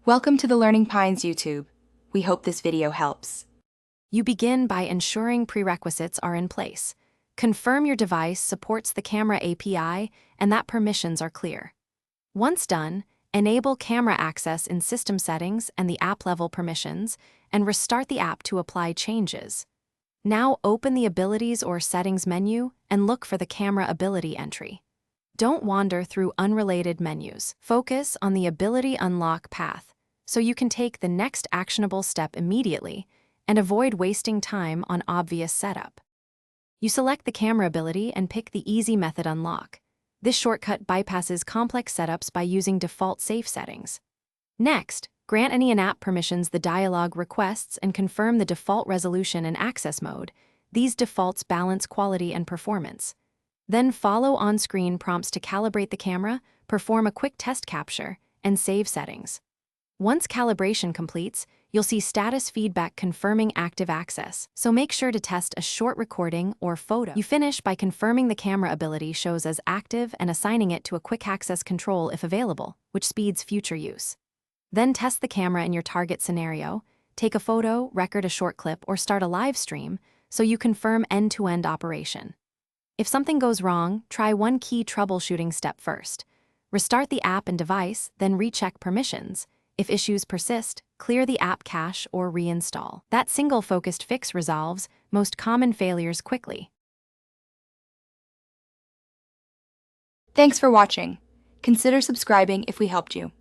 Welcome to the Learning Pines YouTube. We hope this video helps. You begin by ensuring prerequisites are in place. Confirm your device supports the camera API and that permissions are clear. Once done, enable camera access in System Settings and the app-level permissions, and restart the app to apply changes. Now open the Abilities or Settings menu and look for the Camera Ability entry. Don't wander through unrelated menus. Focus on the Ability Unlock path so you can take the next actionable step immediately and avoid wasting time on obvious setup. You select the camera ability and pick the Easy Method Unlock. This shortcut bypasses complex setups by using default safe settings. Next, grant any in-app permissions the dialog requests and confirm the default resolution and access mode. These defaults balance quality and performance. Then follow on-screen prompts to calibrate the camera, perform a quick test capture, and save settings. Once calibration completes, you'll see status feedback confirming active access, so make sure to test a short recording or photo. You finish by confirming the camera ability shows as active and assigning it to a quick access control if available, which speeds future use. Then test the camera in your target scenario, take a photo, record a short clip, or start a live stream so you confirm end-to-end operation. If something goes wrong, try one key troubleshooting step first. Restart the app and device, then recheck permissions. If issues persist, clear the app cache or reinstall. That single-focused fix resolves most common failures quickly. Thanks for watching. Consider subscribing if we helped you.